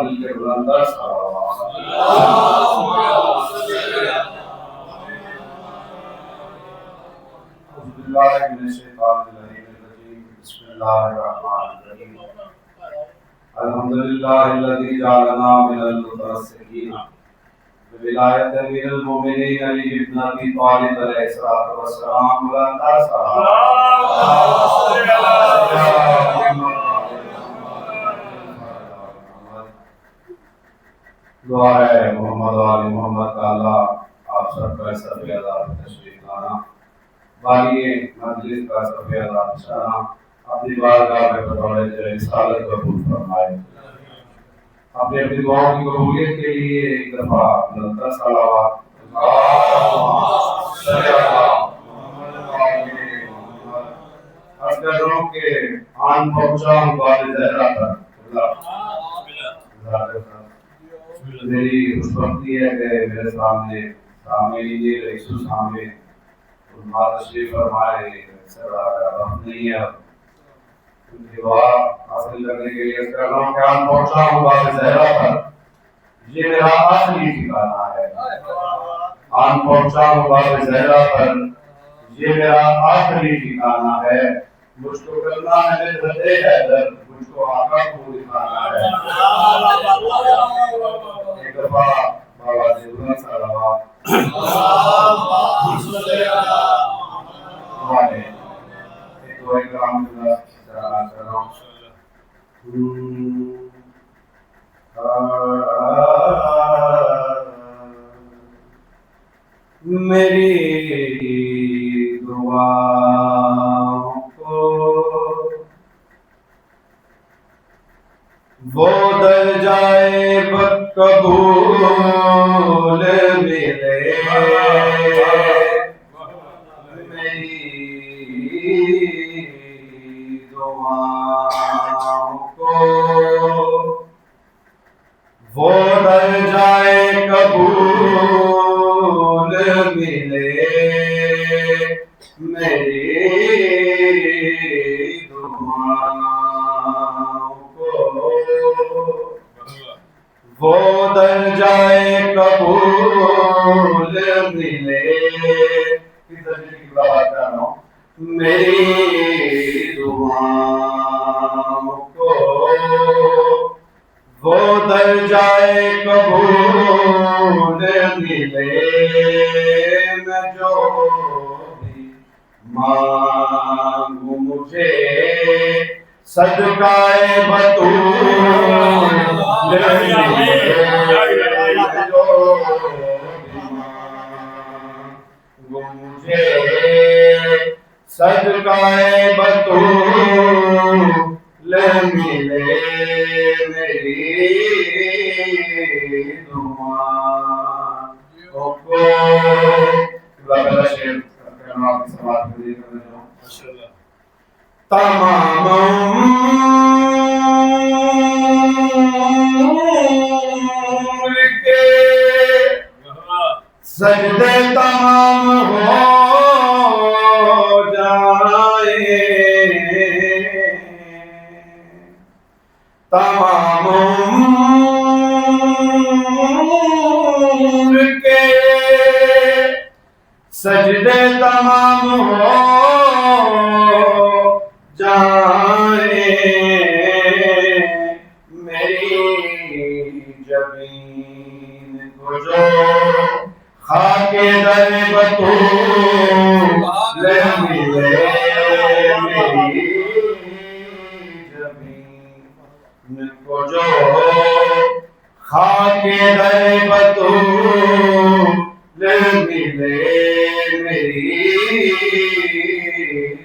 دل کے بلندر صلوات بالله من الشيطان الرجيم بسم الله الرحمن الرحيم الحمد لله الذي جعلنا من المتمسكين بولایت امیر المؤمنین علی ابن ابی طالب علیہ الصلوۃ والسلام دعا ہے محمد و آل محمد کا اللہ آپ سب کا سب عذاب تشریف لانا باقی مجلس کا سب عذاب شانا اپنی بارگاہ میں بطور رسالت قبول فرمائے اپنے اپنی دعاؤں کی قبولیت کے لیے ایک دفعہ بلندر صلوات اصغروں کے آن پہنچا ہوں بال زہرا پر میری خوشبختی ہے کہ میرے سامنے یہ رئیس سامنے علماء تشریف فرمائے وقت نہیں ہے ان کی دعا حاصل کرنے کے لیے کر رہا ہوں کہ آن پہنچا ہوں بال زہرا پر یہ میرا آخری ٹھکانہ ہے آن پہنچا ہوں بال زہرا پر یہ میرا آخری ٹھکانہ ہے مجھ کو کرنا ہے مدحت حیدر مجھ کو آقا کو دکھانا ہے ایک دفعہ بابا سے بلند صلوات ایک دعا کرام اللہ سلام کر رہا ہوں میری دعاؤں کو وہ درجائے قبول ملے میری دعاؤں کو وہ درجائے قبول ملے میری دعاؤں کو وہ درجائے قبول ملے کس درجے کی بات کر رہا ہوں میری دعاؤں کو وہ درجائے قبول ملے میں جو بھی مانگوں مجھے صدقہ بطول ملے جو بھی مانگوں مجھے صدقہ بطول ملے میری دعاؤں کو پہلا شعر کرنا آپ کی سماعت کے لیے کرنے جاؤں تمام عمر کے سجدے تمام ہو جائے تمام عمر کے سجدے تمام ہو جائیں میری جبین کو جو خاک در بطول ملے میری جبین کو جو خاک در بطول ملے میری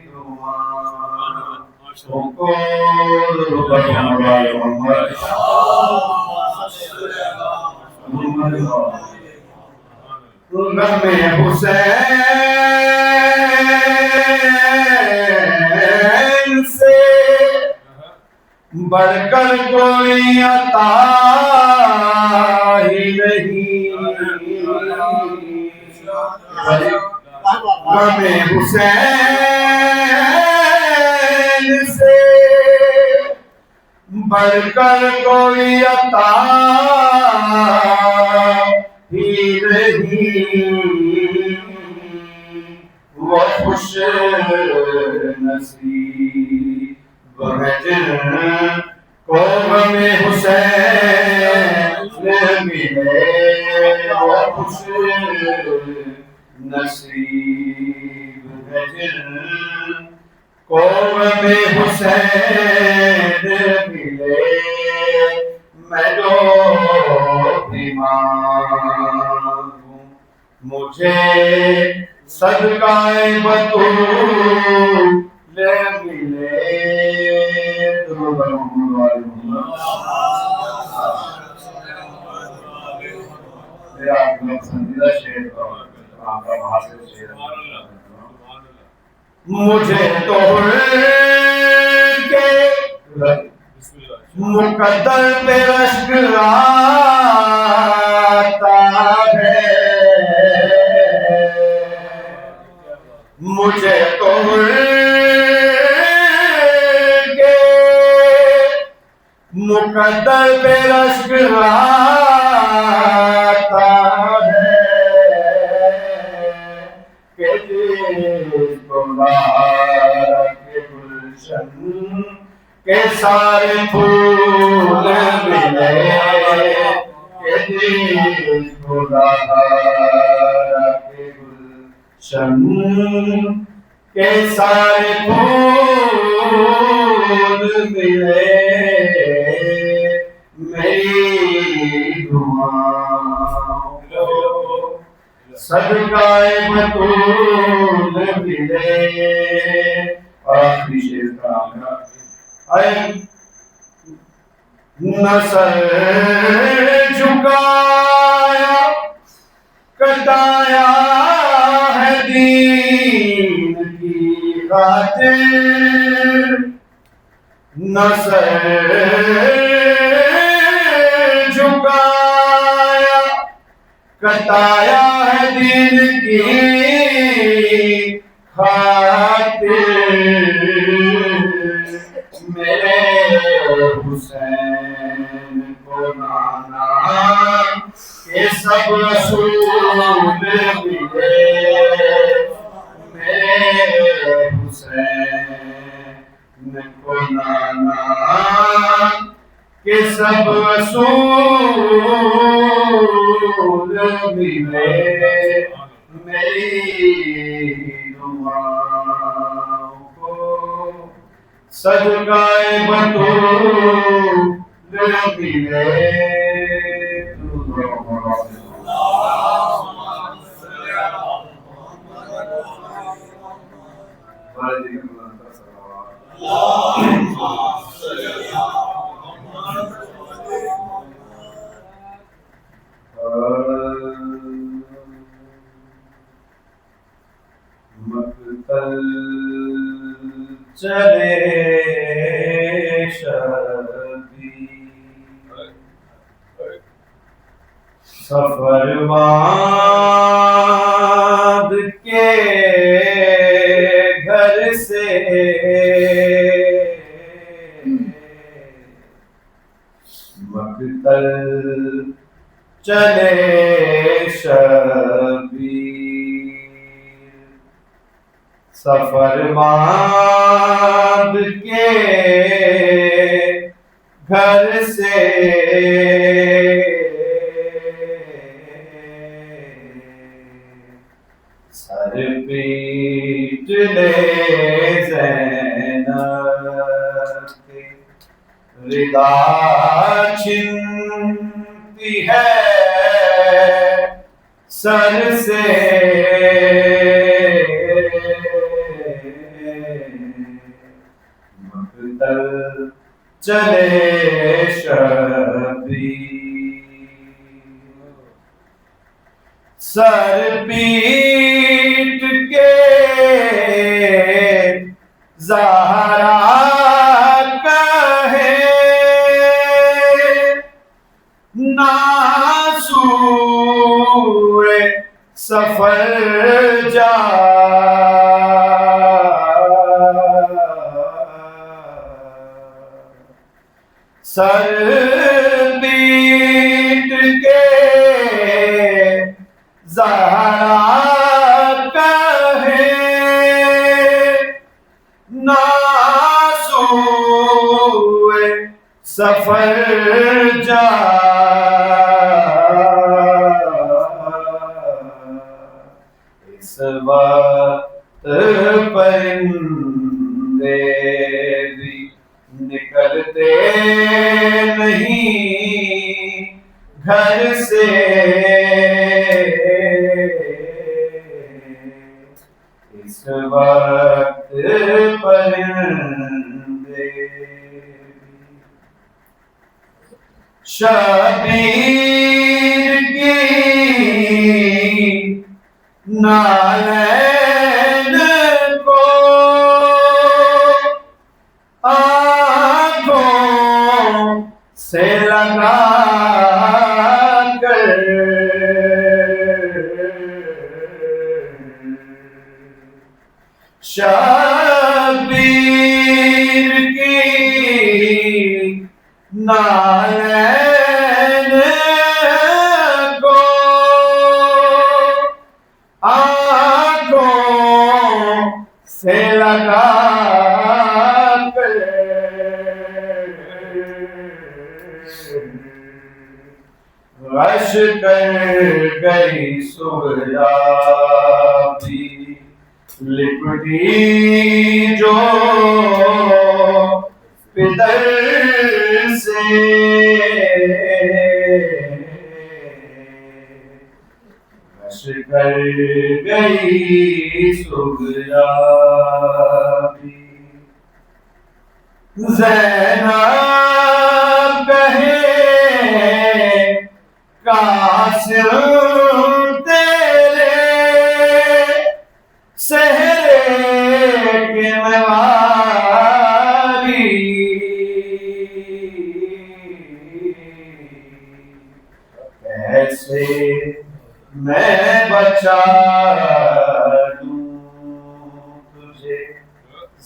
دعاؤں کو غم حسین سے بڑھ کر کوئی عطا ہی نہیں غم حسین سے مر کر کوئی عطا ہی نہیں، وہ خوش نصیب ہے جن کو غم حسین ملے، وہ خوش نصیب ہے جن کو غم حسین ملے۔ میں جو بھی مانگوں مجھے صدقہ بطول ملے۔ میرا اپنا پسندیدہ شعر آپ کا محاسب شعر ہے۔ مجھے تو کے مقدر پہ اشک آتا ہے، مجھے تو کے مقدر پہ اشک آتا ہے کہ جس بہار کے گلشن کے سارے پھول ملے، کہ جس بہار کے گلشن کے سارے پھول ملے۔ میری دعاؤں کو صدقہ بطول ملے۔ آخری شعر کا اے نہ سر جھکایا کٹایا ہے دین کی خاطر، نہ سر جھکایا کٹایا ہے دین کی خاطر، میرے حسین کو نانا یہ سب رسول ملے، میرے حسین کو نانا یہ سب رسول ملے۔ میری دعاؤں کو صدقہ بطول ملے۔ مقتل چلے شبیر سفر باندھ کے گھر سے، مقتل چلے شبیر سفر باندھ کے گھر سے، سر پیٹ لے زینب کی ردا چھنتی ہے سر سے، مقتل چلے شبیر سر پیٹ کے زہرا کہے ناسور سفر جا، زہرا کہے نازوئے سفر جا، اس وقت پرندے بھی نکلتے نہیں گھر سے، اس وقت پرندے شبیر کی نالین کو آنکھوں سے لگا کر شبیر کی نالین کو آنکھوں سے لگا کر غش کر گئی سوریا بھی لپٹی جو پدر سے، غش کر گئی سوریا بھی، زینب کہے قاسم تیرے سہرے کے مواری، کیسے میں بچا دوں تجھے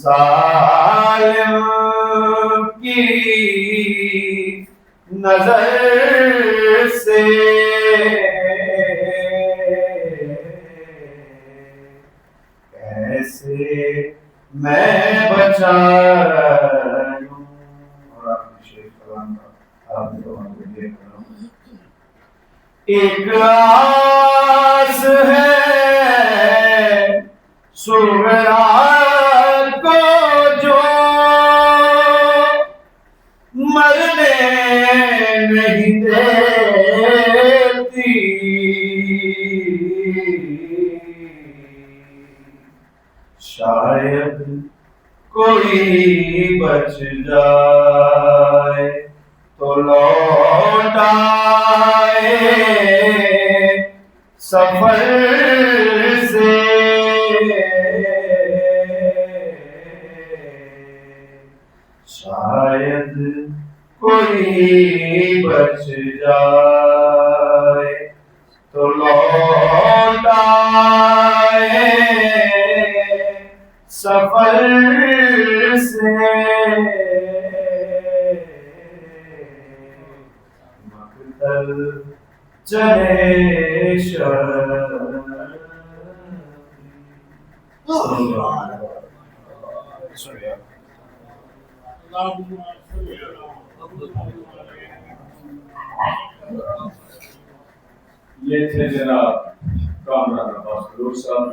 ظالم کی نظر سے، کیسے میں بچا لوں۔ اور آپ نے شیخ کلام کا آپ نے کلام کو دیکھ رہا ہوں، ایک آس ہے سغرا کو جو مرنے نہیں دیتی، شاید کوئی بچ جائے تو لوٹ آئے سفر سے، شاید کوئی بچ جائے تو لوٹ آئے سفر سے، مقتل چلے یہ تھے جناب کامران عباس فروغ صاحب،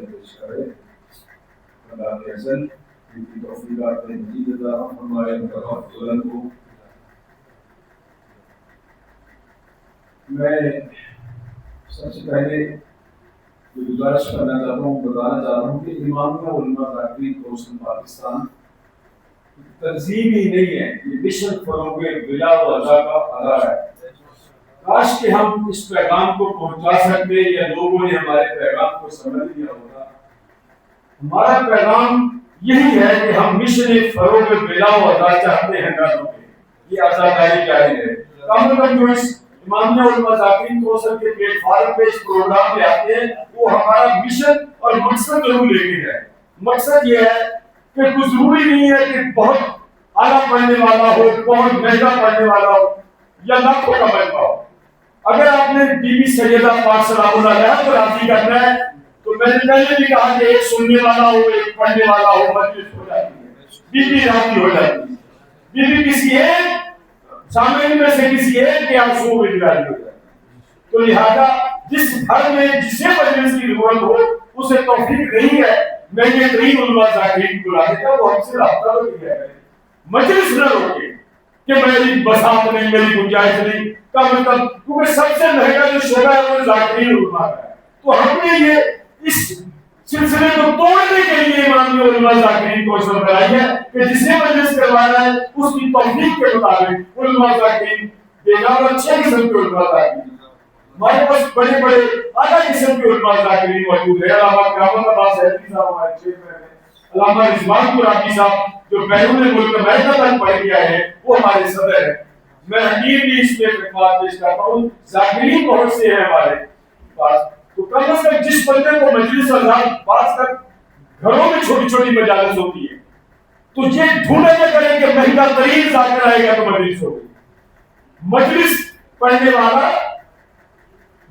پیش کرے اللہ کے حسن ان کی توفیقات مزید عطا فرمائے، ان کا بلند ہو۔ میں سب سے پہلے جو گزارش کرنا چاہتا ہوں، بتانا چاہتا ہوں کہ امامیہ علماء ذاکرین کونسل پاکستان تنظیم ہی نہیں ہے، یہ مشن فروغ بلا و ادا کا ادارہ ہے۔ کاش کہ ہم اس پیغام کو پہنچا سکتے یا لوگوں نے ہمارے پیغام کو سمجھ لیا ہوگا۔ ہمارا پیغام یہی ہے کہ ہم مشن فروغ بلا و ادا چاہتے ہیں گھروں میں، یہ آزاداری جاری ہے۔ کم جو اس امامیہ علماء ذاکرین کونسل کے پلیٹ فارم پہ اس پروگرام میں آتے ہیں، وہ ہمارا مشن اور مقصد ضرور لیکن ہے۔ مقصد یہ ہے کہ کچھ ضروری نہیں ہے کہ بہت اعلیٰ پڑھنے والا ہو، بہت مہنگا پڑھنے والا ہو، یا لاکھوں کا مجمع ہو، اگر آپ نے بی بی سیدہ پاک سلام اللہ علیہا کو راضی کرنا ہے تو میں نے پہلے بھی کہا کہ ایک سننے والا ہو ایک پڑھنے والا ہو، مجلس ہو جاتی ہے، بی بی راضی ہو جاتی ہے، بی بی کسی ایک سامعین میں سے کسی ایک کے آنسوؤں میں راضی ہو جاتی ہے۔ تو لہذا جس گھر میں جسے مجلس کی ضرورت ہو اسے توفیق نہیں ہے، میں یہ ترین علماء ذاکرین کو لا دیتا وہ ہم سے رابطہ ہو گیا ہے، مجلس نہ روکے کہ میری بساط نہیں، میری گنجائش نہیں، کم از کم، کیونکہ سب سے مہنگا جو شعبہ ہے وہ ذاکرین علماء کا ہے۔ تو ہم نے یہ اس سلسلے کو توڑنے کے لیے امام علماء ذاکرین کو شروع کرائی ہے کہ جسے مجلس کروانا ہے اس کی توفیق کے مطابق علماء ذاکرین دینا، اور اچھے قسم کے علماء ذاکرین۔ ہمارے پاس بڑے بڑے اعلیٰ قسم کے علماء ذاکرین موجود ہیں۔ علامہ کرامت عباس حیدری صاحب ہمارے چیئرمین ہیں، علامہ رضوان قرابی صاحب جو بیرون ملک امریکہ تک پڑھ کے آئے ہیں وہ ہمارے صدر ہیں۔ میں حقیر بھی اس میں خدمات پیش کرتا ہوں، ذاکرین بہت سے ہیں ہمارے پاس، تو کم از کم جس بندے کو مجلس اور رات بعض تک گھروں میں چھوٹی چھوٹی مجالس ہوتی ہے تو یہ ڈھونڈا یہ کریں کہ مہنگا ترین ذاکر آئے گا تو مجلس ہوگی، مجلس پڑھنے والا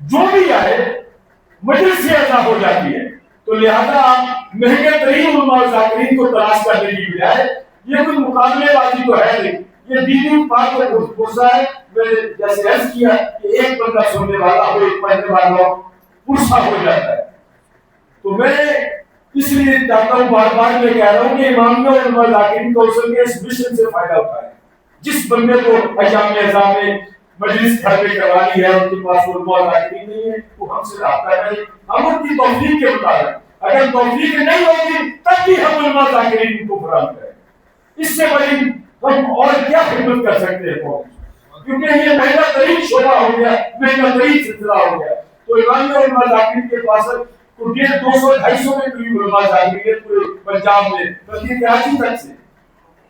جو بھی آئے مجلس سے ادا ہو جاتی ہے۔ تو لہذا آپ مہنگے ترین علماء ذاکرین کو تلاش کرنے کی بجائے، یہ کوئی مقابلے بازی تو ہے نہیں، یہ دین پاک کا پرسہ ہے۔ میں نے جیسے عرض کیا کہ ایک بندہ سننے والا ہو ایک پڑھنے والا ہو پرسہ ہو جاتا ہے۔ تو میں اس لیے چاہتا ہوں، بار بار میں کہہ رہا ہوں کہ امام اور علماء ذاکرین کونسل کے اس مشن سے فائدہ اٹھائیں۔ جس بندے کو ایام اعزام میں مجلس گھر میں کروانی ہے، ان کے پاس علماء ذاکرین نہیں ہے، وہ ہم سے رابطہ کریں، ہم ان کی توفیق کے مطابق، اگر توفیق نہیں ہوگی تب بھی ہم علماء ذاکرین کو فراہم کریں۔ اس سے بڑی ہم اور کیا خدمت کر سکتے ہیں قوم، کیونکہ یہ مہنگا ترین شعبہ ہو گیا، مہنگا ترین سلسلہ ہو گیا۔ تو امام اور علماء ذاکرین کے پاس کو 200-250 میں کوئی علماء ذاکرین پورے پنجاب میں بلکہ کراچی تک سے،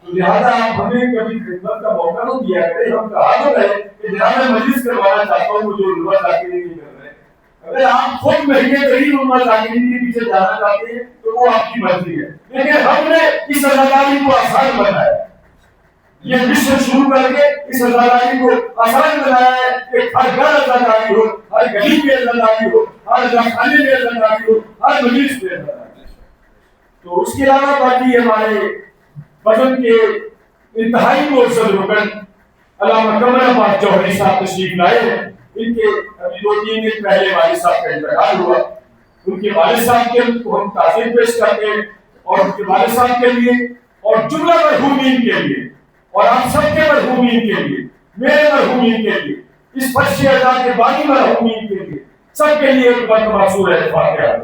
تو لہذا آپ ہمیں کبھی خدمت کا موقع نہ دیا کریں، ہم کہا تو رہے کہ جناب میں مجلس کروانا چاہتا ہوں، مجھے علماء ذاکرین نہیں کر رہے۔ اگر آپ خود مہنگے ترین علماء ذاکرین کے پیچھے جانا چاہتے ہیں تو وہ آپ کی مرضی ہے، لیکن ہم نے اس ازاداری کو آسان بنایا، یہ مشن شروع کر کے اس ازاداری کو آسان بنایا ہے کہ ہر گھر ازاداری ہو، ہر گلی میں ازاداری ہو، ہر خانے میں ازاداری ہو، ہر مجلس میں ازاداری ہو۔ تو اس کے علاوہ باقی ہمارے بدن کے انتہائی معزز رکن علامہ قمر عباس جوہری صاحب تشریف لائے ہیں۔ ان کے ابھی 2-3 دن پہلے والد صاحب کا انتقال ہوا، ان کے والد صاحب کے کو ہم تعزیت پیش کرتے ہیں، اور ان کے والد صاحب کے لیے اور جملہ مرحومین کے لیے اور آپ سب کے مرحومین کے لیے، میرے مرحومین کے لیے، اس فرش اعزاز کے بانی مرحومین کے لیے، سب کے لیے ایک بار معصور ہے فاتحہ۔